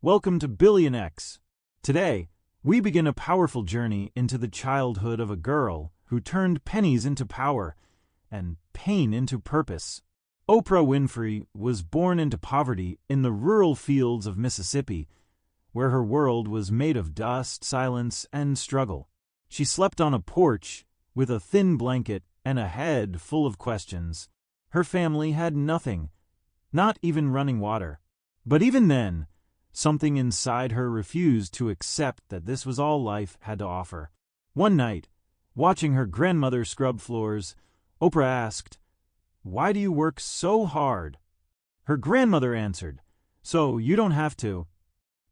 Welcome to BillionX. Today, we begin a powerful journey into the childhood of a girl who turned pennies into power and pain into purpose. Oprah Winfrey was born into poverty in the rural fields of Mississippi, where her world was made of dust, silence, and struggle. She slept on a porch with a thin blanket and a head full of questions. Her family had nothing, not even running water. But even then, something inside her refused to accept that this was all life had to offer. One night, watching her grandmother scrub floors, Oprah asked, "Why do you work so hard?" Her grandmother answered, "So you don't have to."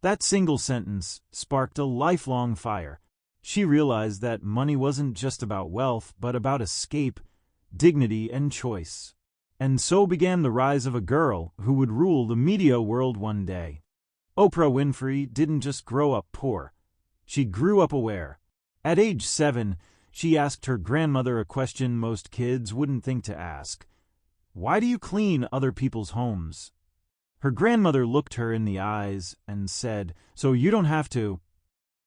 That single sentence sparked a lifelong fire. She realized that money wasn't just about wealth, but about escape, dignity, and choice. And so began the rise of a girl who would rule the media world one day. Oprah Winfrey didn't just grow up poor. She grew up aware. At age 7, she asked her grandmother a question most kids wouldn't think to ask. "Why do you clean other people's homes?" Her grandmother looked her in the eyes and said, "So you don't have to."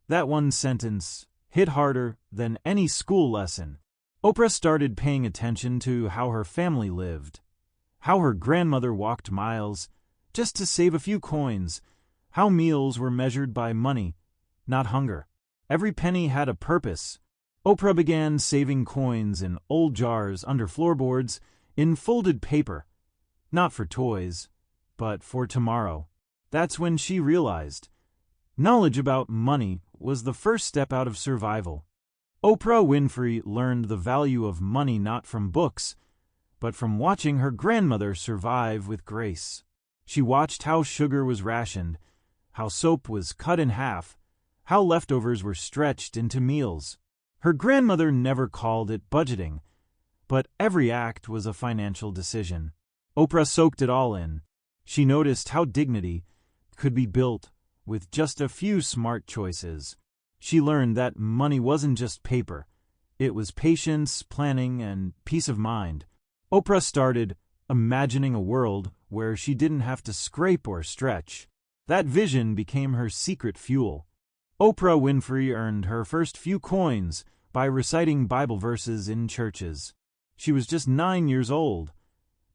That one sentence hit harder than any school lesson. Oprah started paying attention to how her family lived, how her grandmother walked miles just to save a few coins, how meals were measured by money, not hunger. Every penny had a purpose. Oprah began saving coins in old jars under floorboards, in folded paper, not for toys, but for tomorrow. That's when she realized knowledge about money was the first step out of survival. Oprah Winfrey learned the value of money not from books, but from watching her grandmother survive with grace. She watched how sugar was rationed, how soap was cut in half, how leftovers were stretched into meals. Her grandmother never called it budgeting, but every act was a financial decision. Oprah soaked it all in. She noticed how dignity could be built with just a few smart choices. She learned that money wasn't just paper. It was patience, planning, and peace of mind. Oprah started imagining a world where she didn't have to scrape or stretch. That vision became her secret fuel. Oprah Winfrey earned her first few coins by reciting Bible verses in churches. She was just 9 years old,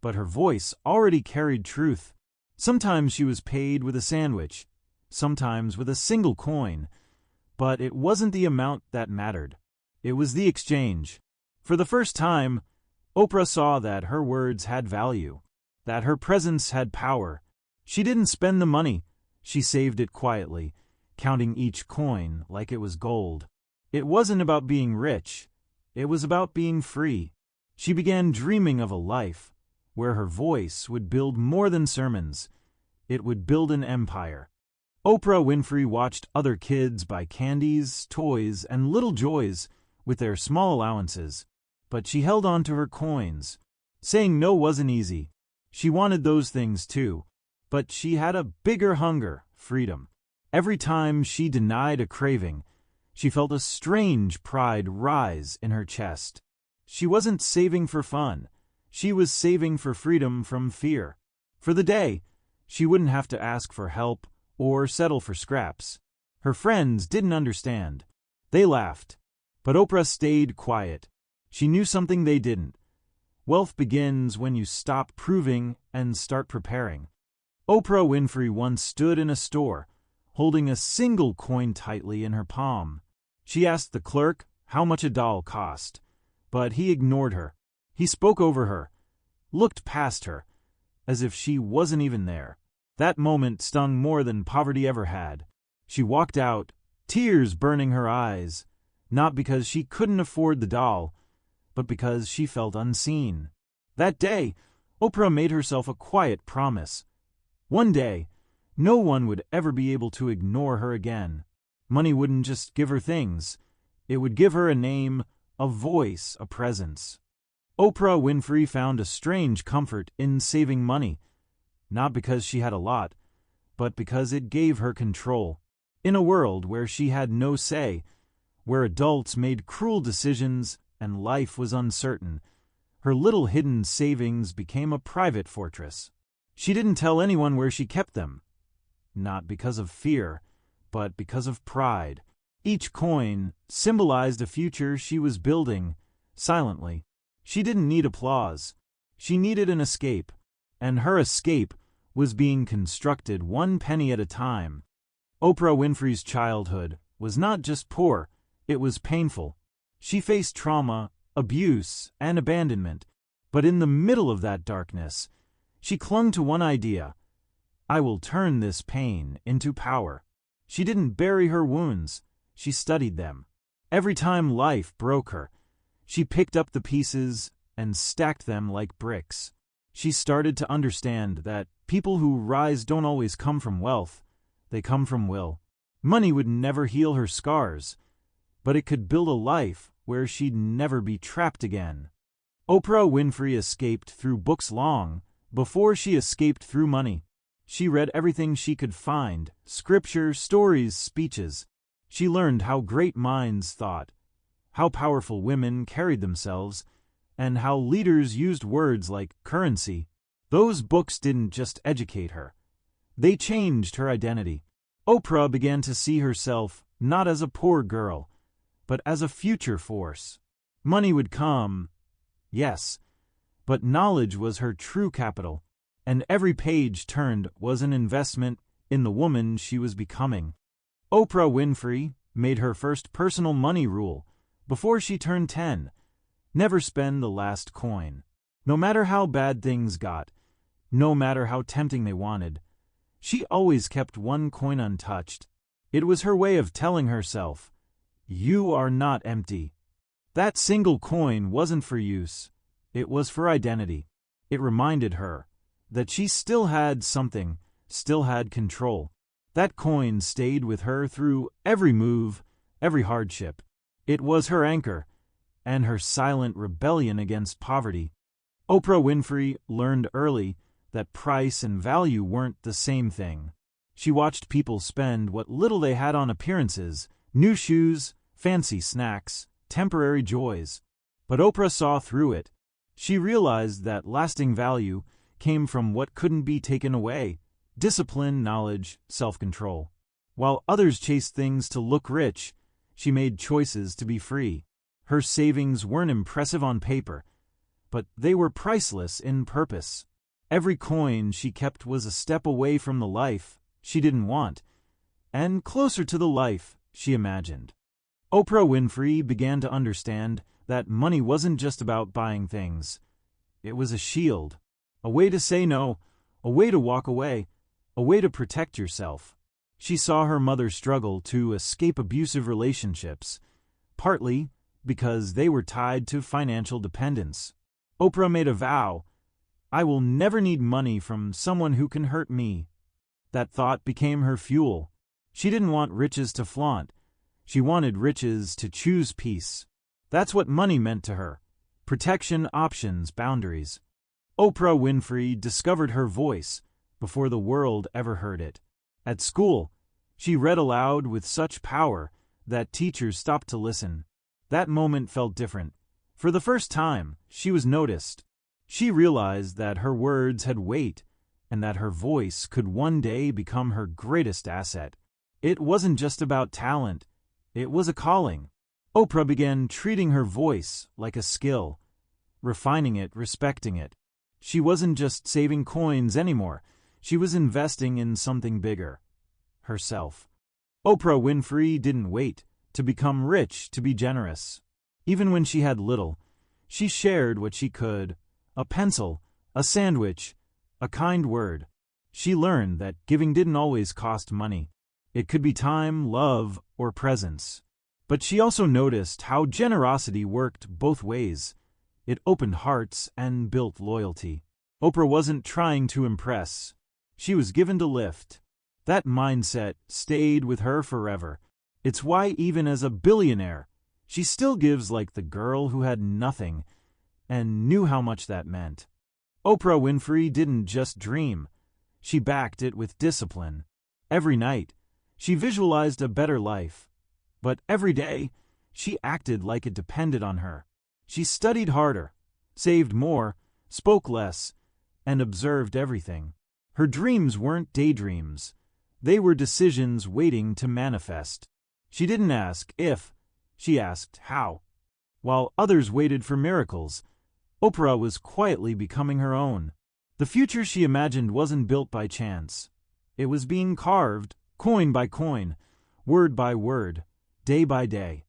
but her voice already carried truth. Sometimes she was paid with a sandwich, sometimes with a single coin, but it wasn't the amount that mattered. It was the exchange. For the first time, Oprah saw that her words had value, that her presence had power. She didn't spend the money. She saved it quietly, counting each coin like it was gold. It wasn't about being rich. It was about being free. She began dreaming of a life where her voice would build more than sermons. It would build an empire. Oprah Winfrey watched other kids buy candies, toys, and little joys with their small allowances, but she held on to her coins. Saying no wasn't easy. She wanted those things too, but she had a bigger hunger, freedom. Every time she denied a craving, she felt a strange pride rise in her chest. She wasn't saving for fun. She was saving for freedom from fear. For the day, she wouldn't have to ask for help or settle for scraps. Her friends didn't understand. They laughed. But Oprah stayed quiet. She knew something they didn't. Wealth begins when you stop proving and start preparing. Oprah Winfrey once stood in a store, holding a single coin tightly in her palm. She asked the clerk how much a doll cost, but he ignored her. He spoke over her, looked past her, as if she wasn't even there. That moment stung more than poverty ever had. She walked out, tears burning her eyes, not because she couldn't afford the doll, but because she felt unseen. That day, Oprah made herself a quiet promise. One day, no one would ever be able to ignore her again. Money wouldn't just give her things. It would give her a name, a voice, a presence. Oprah Winfrey found a strange comfort in saving money, not because she had a lot, but because it gave her control. In a world where she had no say, where adults made cruel decisions and life was uncertain, her little hidden savings became a private fortress. She didn't tell anyone where she kept them. not because of fear, but because of pride. Each coin symbolized a future she was building, silently. She didn't need applause. She needed an escape, and her escape was being constructed one penny at a time. Oprah Winfrey's childhood was not just poor, it was painful. She faced trauma, abuse, and abandonment, but in the middle of that darkness, she clung to one idea: I will turn this pain into power. She didn't bury her wounds, she studied them. Every time life broke her, she picked up the pieces and stacked them like bricks. She started to understand that people who rise don't always come from wealth, they come from will. Money would never heal her scars, but it could build a life where she'd never be trapped again. Oprah Winfrey escaped through books long before she escaped through money. She read everything she could find: scripture, stories, speeches. She learned how great minds thought, how powerful women carried themselves, and how leaders used words like currency. Those books didn't just educate her. They changed her identity. Oprah began to see herself not as a poor girl, but as a future force. Money would come, yes, but knowledge was her true capital, and every page turned was an investment in the woman she was becoming. Oprah Winfrey made her first personal money rule before she turned 10. Never spend the last coin. No matter how bad things got, no matter how tempting they wanted, she always kept one coin untouched. It was her way of telling herself, you are not empty. That single coin wasn't for use, it was for identity. It reminded her that she still had something, still had control. That coin stayed with her through every move, every hardship. It was her anchor, and her silent rebellion against poverty. Oprah Winfrey learned early that price and value weren't the same thing. She watched people spend what little they had on appearances, new shoes, fancy snacks, temporary joys. But Oprah saw through it. She realized that lasting value came from what couldn't be taken away: discipline, knowledge, self-control. While others chased things to look rich, she made choices to be free. Her savings weren't impressive on paper, but they were priceless in purpose. Every coin she kept was a step away from the life she didn't want, and closer to the life she imagined. Oprah Winfrey began to understand that money wasn't just about buying things. It was a shield, a way to say no, a way to walk away, a way to protect yourself. She saw her mother struggle to escape abusive relationships, partly because they were tied to financial dependence. Oprah made a vow: I will never need money from someone who can hurt me. That thought became her fuel. She didn't want riches to flaunt. She wanted riches to choose peace. That's what money meant to her: protection, options, boundaries. Oprah Winfrey discovered her voice before the world ever heard it. At school, she read aloud with such power that teachers stopped to listen. That moment felt different. For the first time, she was noticed. She realized that her words had weight, and that her voice could one day become her greatest asset. It wasn't just about talent, it was a calling. Oprah began treating her voice like a skill, refining it, respecting it. She wasn't just saving coins anymore, she was investing in something bigger: herself. Oprah Winfrey didn't wait to become rich to be generous. Even when she had little, she shared what she could: a pencil, a sandwich, a kind word. She learned that giving didn't always cost money. It could be time, love, or presence. But she also noticed how generosity worked both ways. It opened hearts and built loyalty. Oprah wasn't trying to impress. She was given to lift. That mindset stayed with her forever. It's why even as a billionaire, she still gives like the girl who had nothing and knew how much that meant. Oprah Winfrey didn't just dream. She backed it with discipline. Every night, she visualized a better life. But every day, she acted like it depended on her. She studied harder, saved more, spoke less, and observed everything. Her dreams weren't daydreams. They were decisions waiting to manifest. She didn't ask if, she asked how. While others waited for miracles, Oprah was quietly becoming her own. The future she imagined wasn't built by chance. It was being carved, coin by coin, word by word, day by day.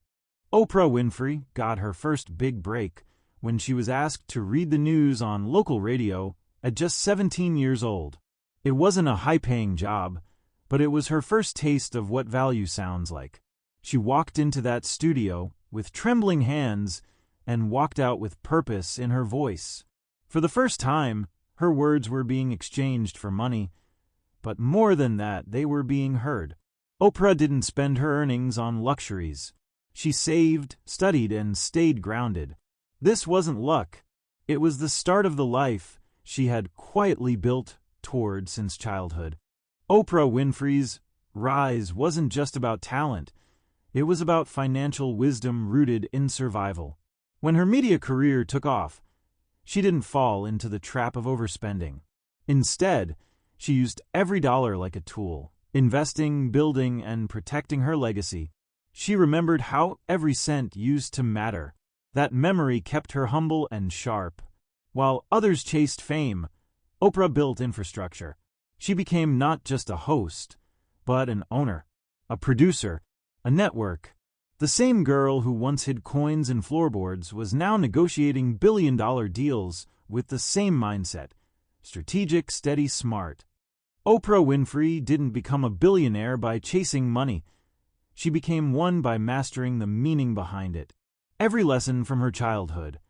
Oprah Winfrey got her first big break when she was asked to read the news on local radio at just 17 years old. It wasn't a high-paying job, but it was her first taste of what value sounds like. She walked into that studio with trembling hands and walked out with purpose in her voice. For the first time, her words were being exchanged for money, but more than that, they were being heard. Oprah didn't spend her earnings on luxuries. She saved, studied, and stayed grounded. This wasn't luck. It was the start of the life she had quietly built toward since childhood. Oprah Winfrey's rise wasn't just about talent. It was about financial wisdom rooted in survival. When her media career took off, she didn't fall into the trap of overspending. Instead, she used every dollar like a tool, investing, building, and protecting her legacy. She remembered how every cent used to matter. That memory kept her humble and sharp. While others chased fame, Oprah built infrastructure. She became not just a host, but an owner, a producer, a network. The same girl who once hid coins in floorboards was now negotiating billion-dollar deals with the same mindset: strategic, steady, smart. Oprah Winfrey didn't become a billionaire by chasing money. She became one by mastering the meaning behind it. Every lesson from her childhood,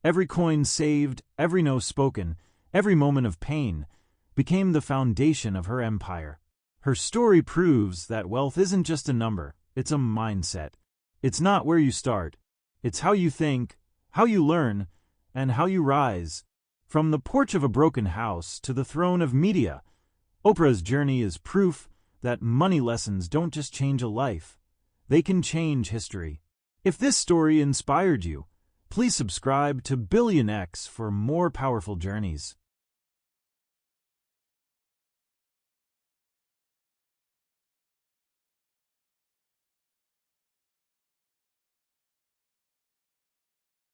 every coin saved, every no spoken, every moment of pain, became the foundation of her empire. Her story proves that wealth isn't just a number, it's a mindset. It's not where you start. It's how you think, how you learn, and how you rise. From the porch of a broken house to the throne of media, Oprah's journey is proof that money lessons don't just change a life. They can change history. If this story inspired you, please subscribe to BillionX for more powerful journeys.